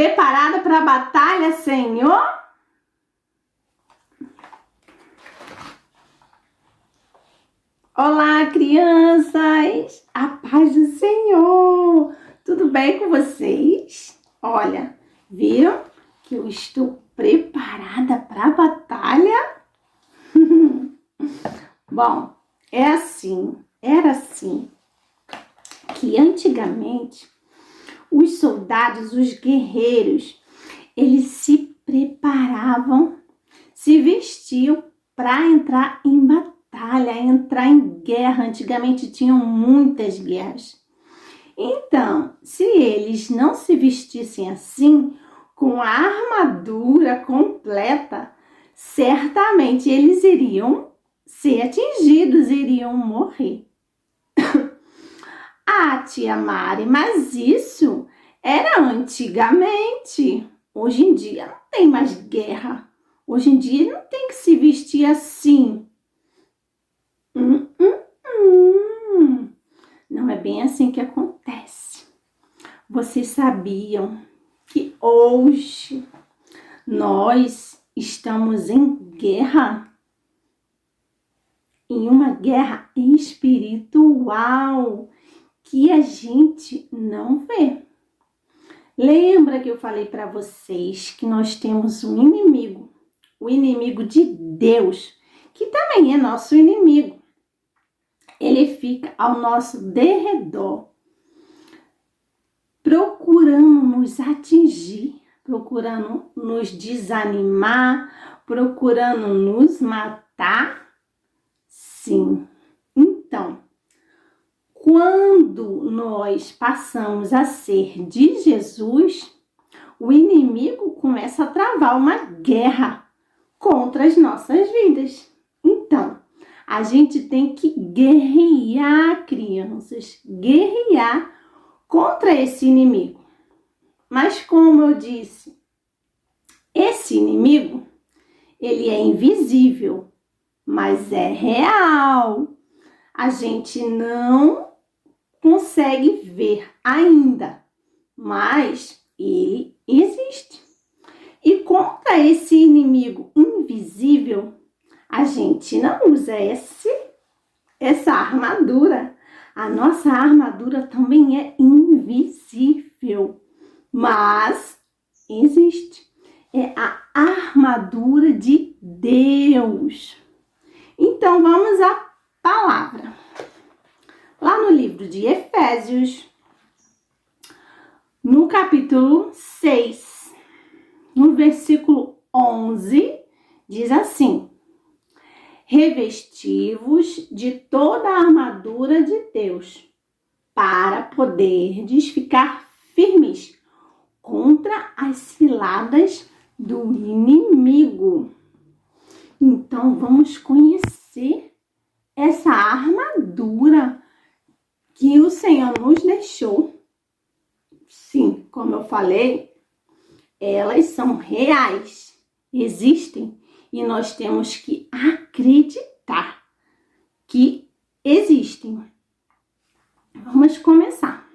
Preparada para a batalha, Senhor? Olá, crianças! A paz do Senhor! Tudo bem com vocês? Olha, viram que eu estou preparada para a batalha? Bom, era assim, que antigamente os soldados, os guerreiros, eles se preparavam, se vestiam para entrar em batalha, entrar em guerra. Antigamente tinham muitas guerras. Então, se eles não se vestissem assim, com a armadura completa, certamente eles iriam ser atingidos, iriam morrer. Ah, tia Mari, mas isso era antigamente. Hoje em dia não tem mais guerra. Hoje em dia não tem que se vestir assim. Não é bem assim que acontece. Vocês sabiam que hoje nós estamos em guerra? Em uma guerra espiritual que a gente não vê. Lembra que eu falei para vocês que nós temos um inimigo, o inimigo de Deus, que também é nosso inimigo. Ele fica ao nosso derredor, procurando nos atingir, procurando nos desanimar, procurando nos matar. Sim. Então, quando nós passamos a ser de Jesus, o inimigo começa a travar uma guerra contra as nossas vidas. Então, a gente tem que guerrear, crianças, guerrear contra esse inimigo. Mas como eu disse, esse inimigo, ele é invisível, mas é real. A gente não consegue ver ainda, mas ele existe. E contra esse inimigo invisível, a gente não usa essa armadura. A nossa armadura também é invisível, mas existe. É a armadura de Deus. Então, vamos à palavra. Lá no livro de Efésios, no capítulo 6, no versículo 11, diz assim: revesti-vos de toda a armadura de Deus, para poderdes ficar firmes contra as ciladas do inimigo. Então, vamos conhecer essa armadura que o Senhor nos deixou. Sim, como eu falei, elas são reais, existem, e nós temos que acreditar que existem. Vamos começar.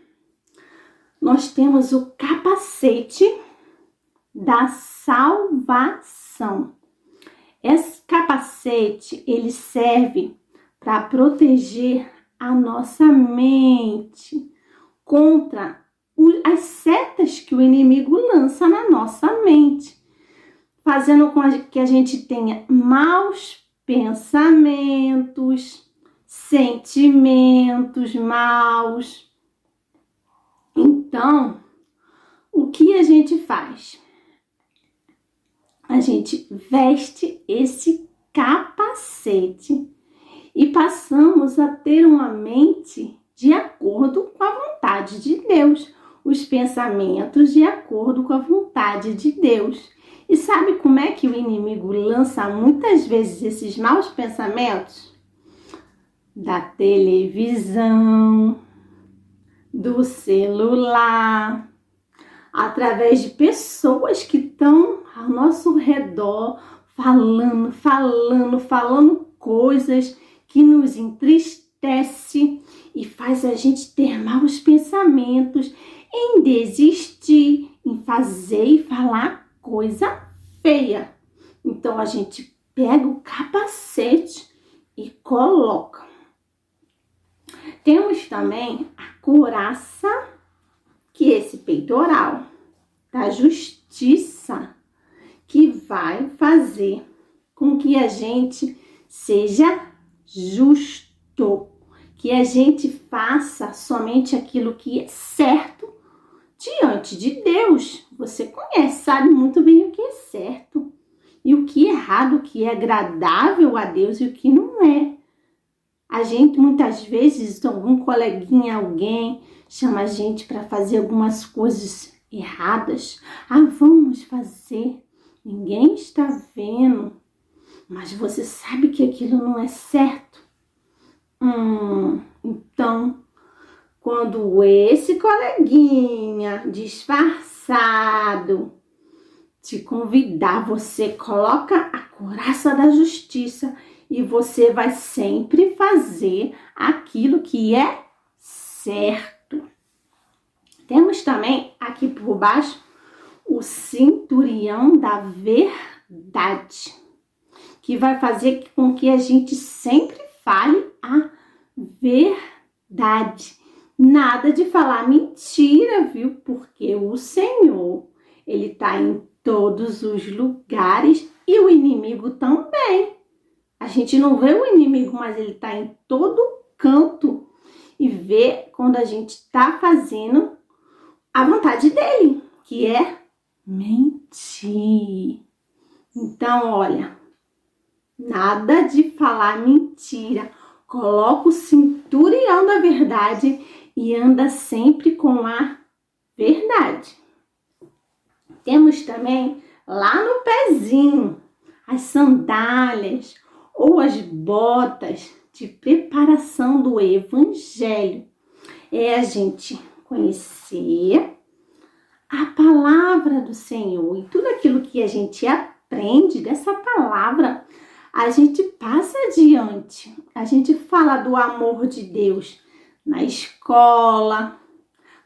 Nós temos o capacete da salvação. Esse capacete, ele serve para proteger a nossa mente contra as setas que o inimigo lança na nossa mente, fazendo com que a gente tenha maus pensamentos, sentimentos maus. Então, o que a gente faz? A gente veste esse capacete e passamos a ter uma mente de acordo com a vontade de Deus, os pensamentos de acordo com a vontade de Deus. E sabe como é que o inimigo lança muitas vezes esses maus pensamentos? Da televisão, do celular, através de pessoas que estão ao nosso redor falando coisas que nos entristece e faz a gente ter maus pensamentos em desistir, em fazer e falar coisa feia. Então, a gente pega o capacete e coloca. Temos também a couraça, que é esse peitoral da justiça, que vai fazer com que a gente seja justo, que a gente faça somente aquilo que é certo diante de Deus. Você conhece, sabe muito bem o que é certo e o que é errado, o que é agradável a Deus e o que não é. A gente, muitas vezes, algum coleguinha, alguém chama a gente para fazer algumas coisas erradas. Vamos fazer. Ninguém está vendo, mas você sabe que aquilo não é certo. Então, quando esse coleguinha disfarçado te convidar, você coloca a couraça da justiça e você vai sempre fazer aquilo que é certo. Temos também aqui por baixo o cinturão da verdade, que vai fazer com que a gente sempre fale a verdade. Nada de falar mentira, viu? Porque o Senhor, Ele está em todos os lugares e o inimigo também. A gente não vê o inimigo, mas ele está em todo canto e vê quando a gente está fazendo a vontade dele, que é mentir. Então, olha, nada de falar mentira. Coloca o cinturão da verdade e anda sempre com a verdade. Temos também lá no pezinho as sandálias ou as botas de preparação do evangelho. É a gente conhecer a palavra do Senhor e tudo aquilo que a gente aprende dessa palavra, a gente passa adiante. A gente fala do amor de Deus na escola,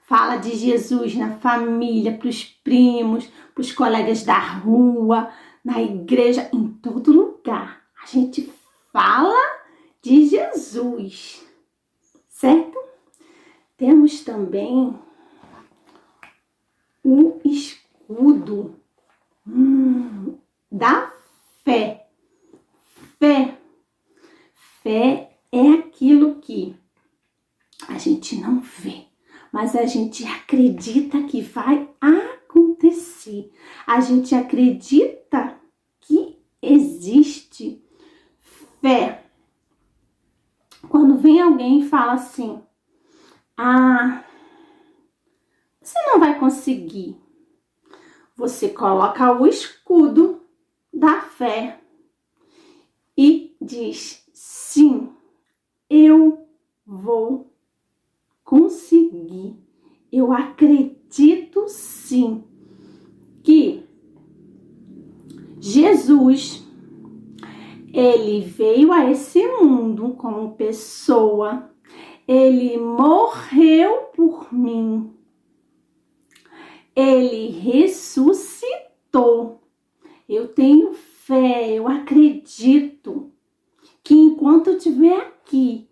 fala de Jesus na família, para os primos, para os colegas da rua, na igreja, em todo lugar. A gente fala de Jesus, certo? Temos também o escudo da fé. Fé é aquilo que a gente não vê, mas a gente acredita que vai acontecer. A gente acredita que existe fé. Quando vem alguém e fala assim, você não vai conseguir. Você coloca o escudo da fé e diz, sim, eu vou conseguir. Eu acredito sim que Jesus, ele veio a esse mundo como pessoa, ele morreu por mim, ele ressuscitou. Eu tenho fé, eu acredito que enquanto eu estiver aqui,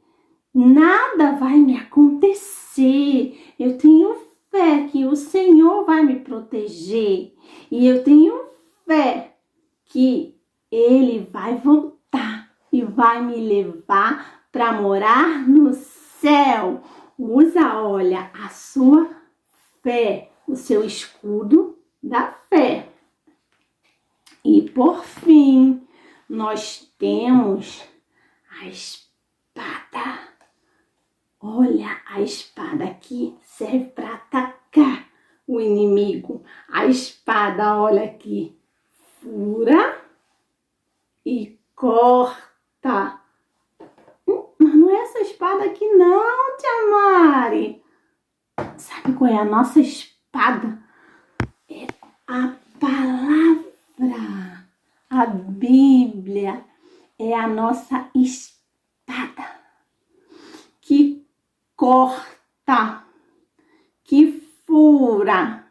nada vai me acontecer. Eu tenho fé que o Senhor vai me proteger. E eu tenho fé que Ele vai voltar e vai me levar para morar no céu. Usa, olha, a sua fé, o seu escudo da fé. E por fim, nós temos a espada. Olha, a espada aqui serve para atacar o inimigo. A espada, olha aqui, fura e corta. Mas não é essa espada aqui não, tia Mari. Sabe qual é a nossa espada? É a palavra. A Bíblia é a nossa espada que corta, que fura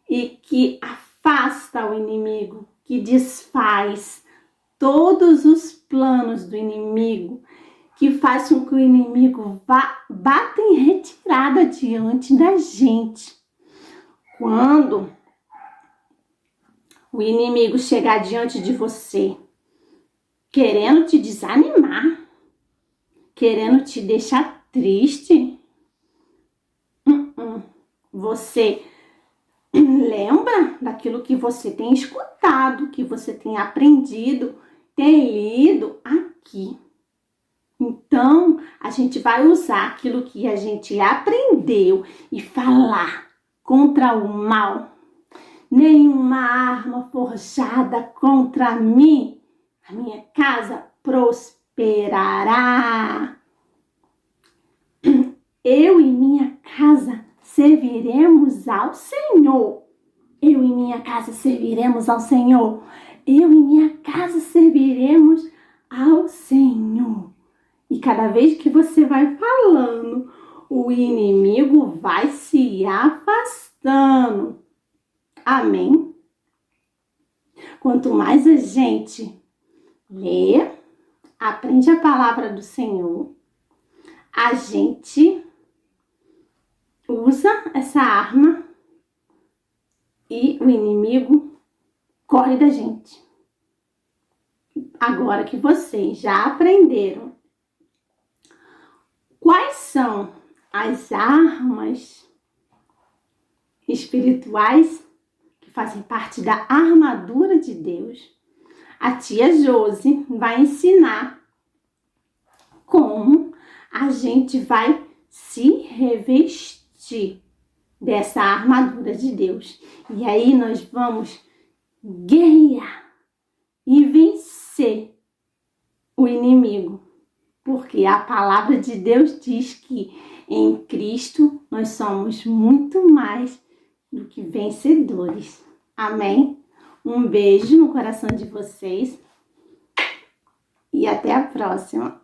e que afasta o inimigo, que desfaz todos os planos do inimigo, que faz com que o inimigo bata em retirada diante da gente. Quando o inimigo chegar diante de você, querendo te desanimar, querendo te deixar triste, você lembra daquilo que você tem escutado, que você tem aprendido, tem lido aqui. Então, a gente vai usar aquilo que a gente aprendeu e falar contra o mal. Nenhuma arma forjada contra mim, a minha casa prosperará. Eu e minha casa serviremos ao Senhor. Eu e minha casa serviremos ao Senhor. Eu e minha casa serviremos ao Senhor. E cada vez que você vai falando, o inimigo vai se afastando. Amém? Quanto mais a gente lê, aprende a palavra do Senhor, a gente usa essa arma e o inimigo corre da gente. Agora que vocês já aprenderam quais são as armas espirituais que fazem parte da armadura de Deus, a tia Josi vai ensinar como a gente vai se revestir dessa armadura de Deus. E aí nós vamos guerrear e vencer o inimigo. Porque a palavra de Deus diz que em Cristo nós somos muito mais do que vencedores. Amém? Um beijo no coração de vocês e até a próxima.